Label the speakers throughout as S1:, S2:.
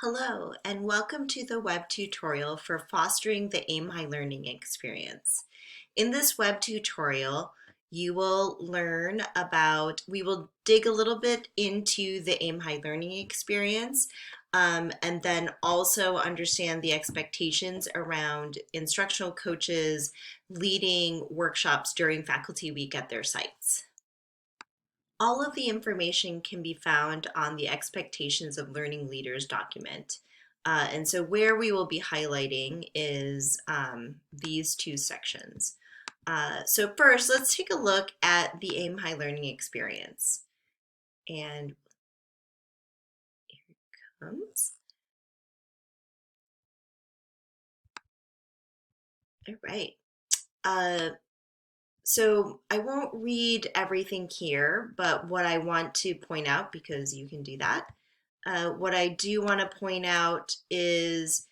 S1: Hello, and welcome to the web tutorial for fostering the AIM High learning experience. In this web tutorial, you will learn about, we will dig a little bit into the AIM High learning experience, and then also understand the expectations around instructional coaches leading workshops during Faculty Week at their sites. All of the information can be found on the Expectations of Learning Leaders document. And so where we will be highlighting is these two sections. So first, let's take a look at the AIM High learning experience. And here it comes. All right. So I won't read everything here, but what I want to point out, because you can do that, what I do want to point out is,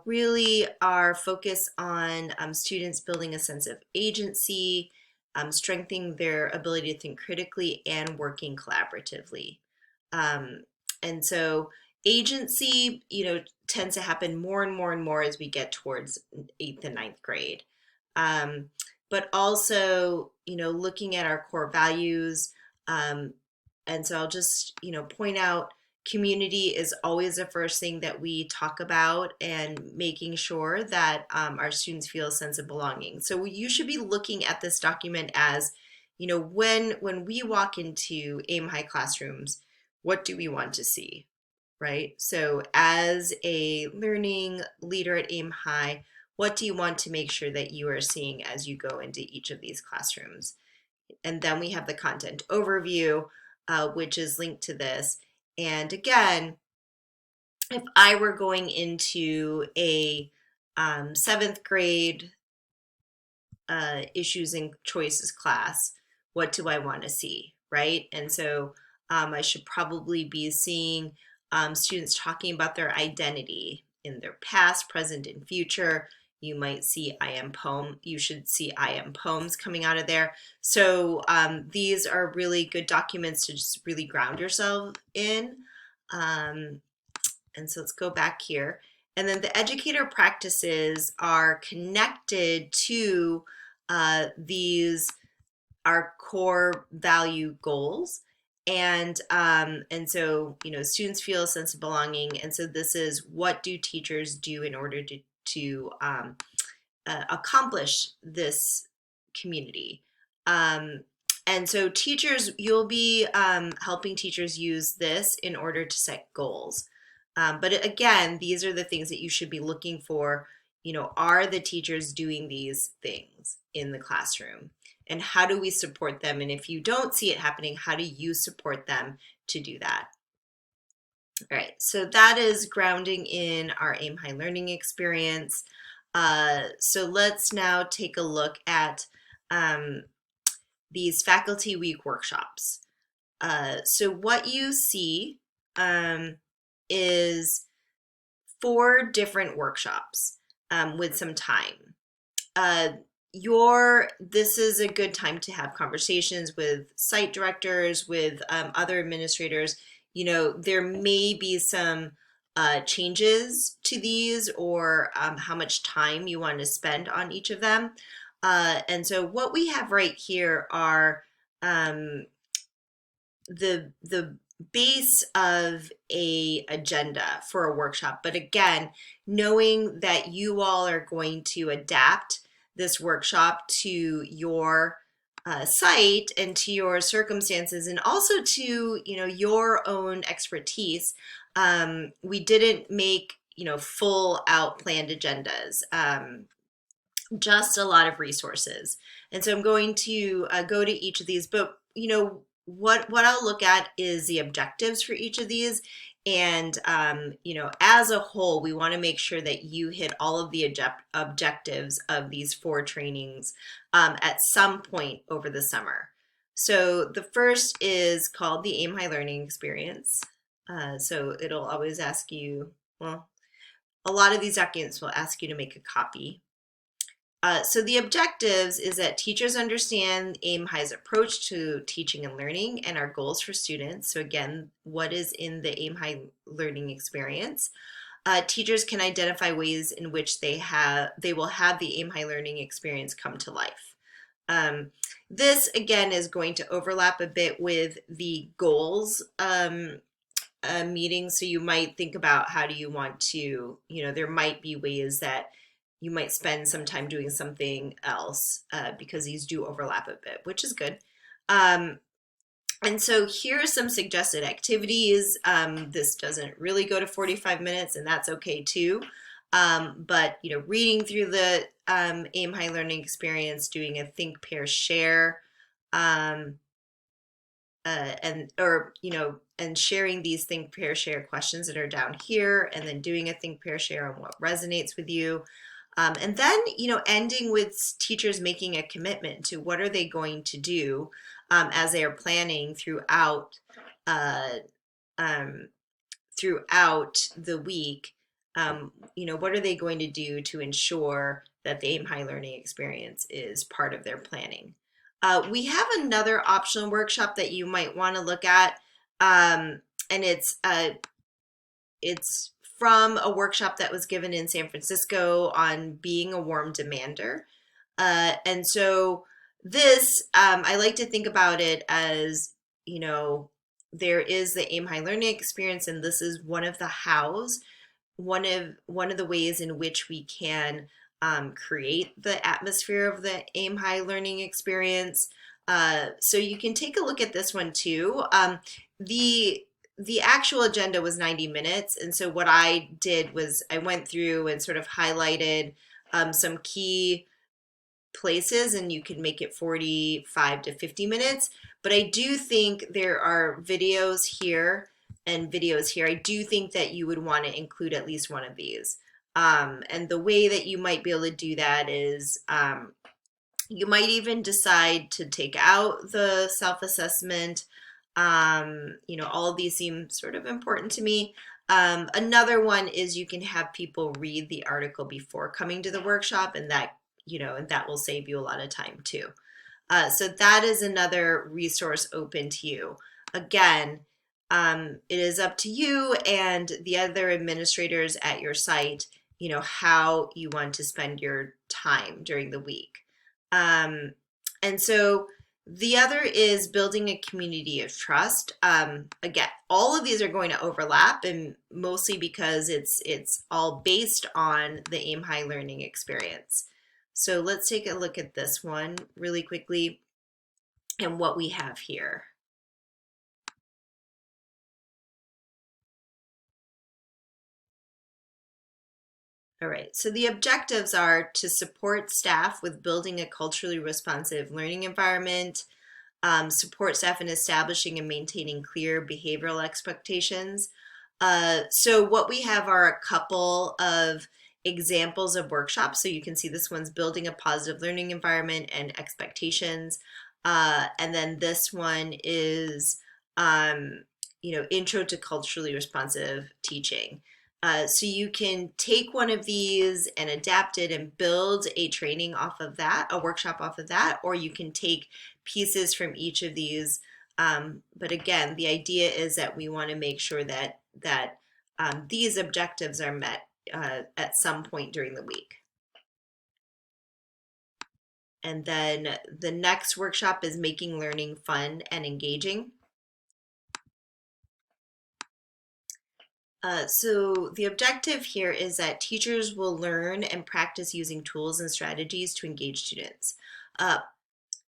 S1: really our focus on students building a sense of agency, strengthening their ability to think critically, and working collaboratively. Um, and so agency, tends to happen more and more and more as we get towards 8th and 9th grade. Um, but also, looking at our core values. And so I'll just, point out community is always the first thing that we talk about and making sure that our students feel a sense of belonging. So you should be looking at this document as, when we walk into AIM High classrooms, what do we want to see, right? So as a learning leader at AIM High, what do you want to make sure that you are seeing as you go into each of these classrooms? And then we have the content overview, which is linked to this. And again, if I were going into a 7th grade issues and choices class, what do I want to see, right? And so I should probably be seeing students talking about their identity in their past, present, and future. You might see I am poem. You should see I am poems coming out of there. So these are really good documents to just really ground yourself in. And so let's go back here. And then the educator practices are connected to these our core value goals. And so, students feel a sense of belonging. And so this is, what do teachers do in order to accomplish this community? And so teachers, you'll be helping teachers use this in order to set goals. But again, these are the things that you should be looking for. Are the teachers doing these things in the classroom? And how do we support them? And if you don't see it happening, how do you support them to do that? All right, so that is grounding in our AIM High learning experience. So let's now take a look at these Faculty Week workshops. So what you see is 4 different workshops with some time. This is a good time to have conversations with site directors, with other administrators. There may be some changes to these, or how much time you want to spend on each of them. And so what we have right here are the base of a agenda for a workshop. But again, knowing that you all are going to adapt this workshop to your site and to your circumstances, and also to your own expertise. We didn't make full out planned agendas. Just a lot of resources. And so I'm going to go to each of these, but what I'll look at is the objectives for each of these. And as a whole, we want to make sure that you hit all of the objectives of these 4 trainings at some point over the summer. So the first is called the AIM High Learning Experience. So it'll always ask you, well, a lot of these documents will ask you to make a copy. So the objectives is that teachers understand Aim High's approach to teaching and learning and our goals for students. So again, what is in the Aim High learning experience? Teachers can identify ways in which they will have the Aim High learning experience come to life. This again is going to overlap a bit with the goals meeting. So you might think about how do you want to, there might be ways that you might spend some time doing something else because these do overlap a bit, which is good. And so here are some suggested activities. This doesn't really go to 45 minutes, and that's okay too. But reading through the Aim High learning experience, doing a think, pair, share, and sharing these think, pair, share questions that are down here, and then doing a think, pair, share on what resonates with you. And then, ending with teachers making a commitment to what are they going to do as they are planning throughout the week. What are they going to do to ensure that the Aim High learning experience is part of their planning? We have another optional workshop that you might want to look at, and it's from a workshop that was given in San Francisco on being a warm demander. And so this, I like to think about it as, there is the Aim High learning experience, and this is one of the hows, one of the ways in which we can create the atmosphere of the Aim High learning experience. So you can take a look at this one too. The actual agenda was 90 minutes. And so what I did was I went through and sort of highlighted some key places, and you can make it 45 to 50 minutes. But I do think there are videos here and videos here. I do think that you would want to include at least one of these. And the way that you might be able to do that is you might even decide to take out the self-assessment. All of these seem sort of important to me. Another one is you can have people read the article before coming to the workshop, and that will save you a lot of time too. So that is another resource open to you. Again, it is up to you and the other administrators at your site, how you want to spend your time during the week. And so the other is building a community of trust. Again, all of these are going to overlap, and mostly because it's all based on the Aim High learning experience. So let's take a look at this one really quickly and what we have here. All right, so the objectives are to support staff with building a culturally responsive learning environment, support staff in establishing and maintaining clear behavioral expectations. So what we have are a couple of examples of workshops. So you can see this one's building a positive learning environment and expectations. And then this one is, intro to culturally responsive teaching. So you can take one of these and adapt it and build a training off of that, a workshop off of that, or you can take pieces from each of these. But again, the idea is that we want to make sure that these objectives are met at some point during the week. And then the next workshop is making learning fun and engaging. So the objective here is that teachers will learn and practice using tools and strategies to engage students.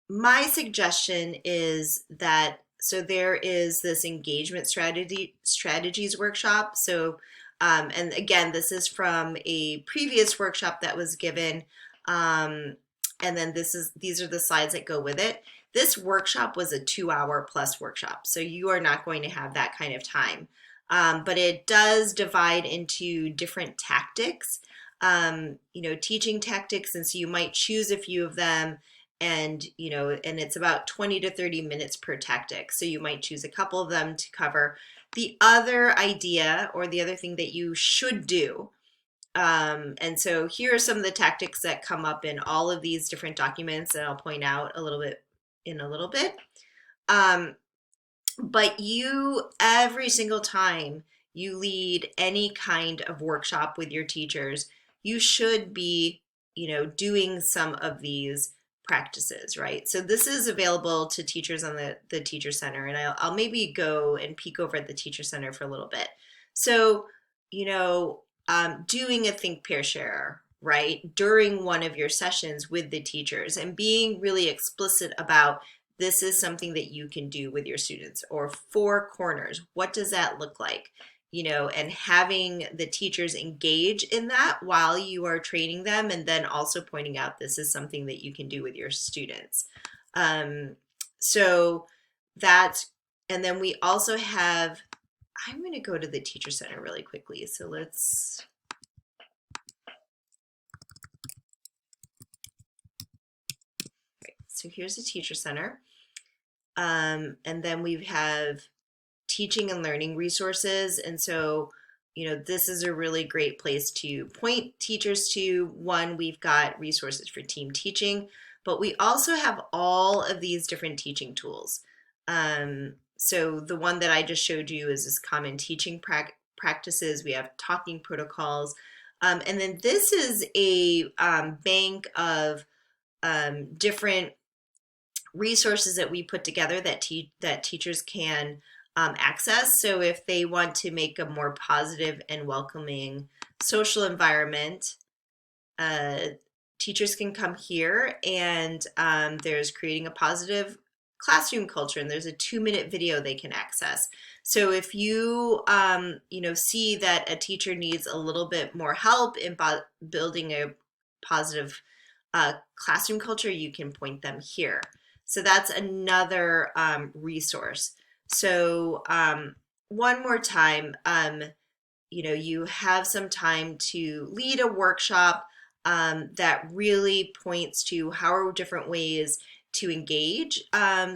S1: My suggestion is that, so there is this engagement strategies workshop. So, and again, this is from a previous workshop that was given. And then these are the slides that go with it. This workshop was a 2-hour plus workshop. So you are not going to have that kind of time. But it does divide into different tactics, teaching tactics. And so you might choose a few of them, and it's about 20 to 30 minutes per tactic. So you might choose a couple of them to cover. The other idea, or the other thing that you should do, And so here are some of the tactics that come up in all of these different documents that I'll point out a little bit in a little bit. But you, every single time you lead any kind of workshop with your teachers, you should be, doing some of these practices, right? So this is available to teachers on the Teacher Center, and I'll maybe go and peek over at the Teacher Center for a little bit. So, doing a Think Peer Share, right, during one of your sessions with the teachers and being really explicit about this is something that you can do with your students, or 4 corners. What does that look like? And having the teachers engage in that while you are training them, and then also pointing out this is something that you can do with your students. So that's, and then we also have, I'm going to go to the Teacher Center really quickly. So let's, so here's the Teacher Center. And then we have teaching and learning resources. And so, this is a really great place to point teachers to. One, we've got resources for team teaching, but we also have all of these different teaching tools. So the one that I just showed you is this common teaching practices. We have talking protocols. And then this is a bank of different resources that we put together that teachers can access. So if they want to make a more positive and welcoming social environment, teachers can come here, and there's creating a positive classroom culture, and there's a 2-minute video they can access. So if you see that a teacher needs a little bit more help in building a positive classroom culture, you can point them here. So that's another resource. So one more time, you have some time to lead a workshop that really points to how are different ways to engage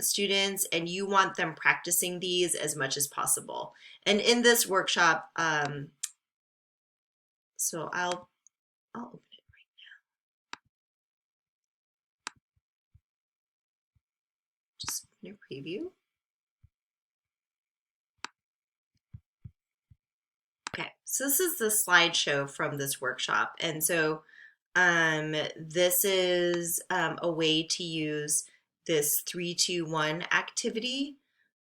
S1: students, and you want them practicing these as much as possible. And in this workshop, so I'll open it right now. Just open a preview. Okay, so this is the slideshow from this workshop. And so this is a way to use this 3-2-1 activity.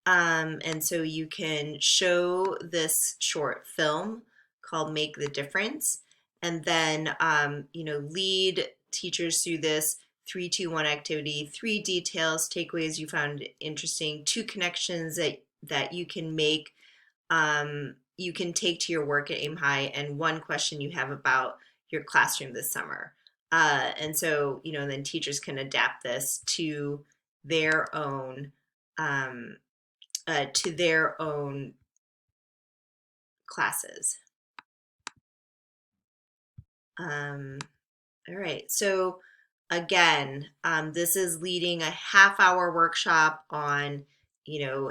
S1: And so you can show this short film called Make the Difference, and then, lead teachers through this 3-2-1 activity, 3 details, takeaways you found interesting, 2 connections that you can make, you can take to your work at Aim High, and 1 question you have about your classroom this summer. And so, then teachers can adapt this to their own classes. All right, so again, this is leading a half-hour workshop on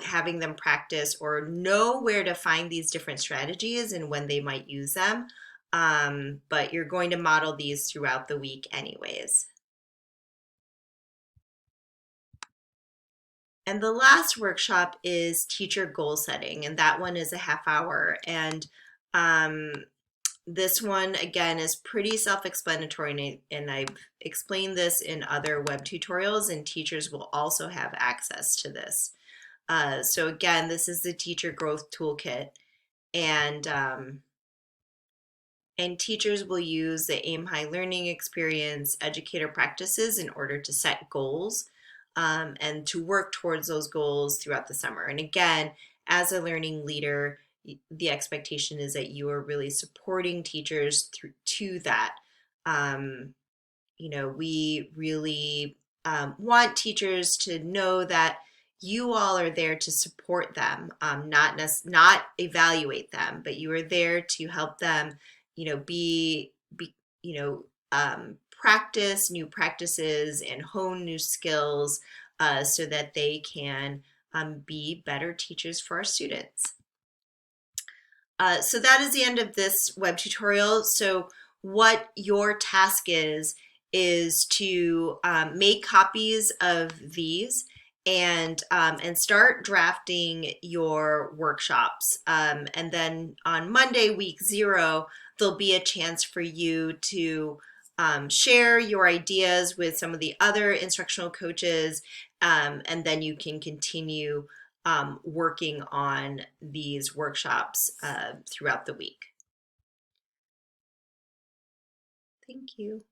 S1: having them practice or know where to find these different strategies and when they might use them. But you're going to model these throughout the week anyways. And the last workshop is teacher goal setting, and that one is a half-hour. And this one, again, is pretty self-explanatory, and I've explained this in other web tutorials, and teachers will also have access to this. So again, this is the Teacher Growth Toolkit, and teachers will use the Aim High Learning Experience educator practices in order to set goals and to work towards those goals throughout the summer. And again, as a learning leader, the expectation is that you are really supporting teachers to that. We really want teachers to know that you all are there to support them, not evaluate them, but you are there to help them, practice new practices and hone new skills so that they can be better teachers for our students. So that is the end of this web tutorial. So what your task is to make copies of these and start drafting your workshops. And then on Monday, week 0, there'll be a chance for you to share your ideas with some of the other instructional coaches, and then you can continue working on these workshops throughout the week. Thank you.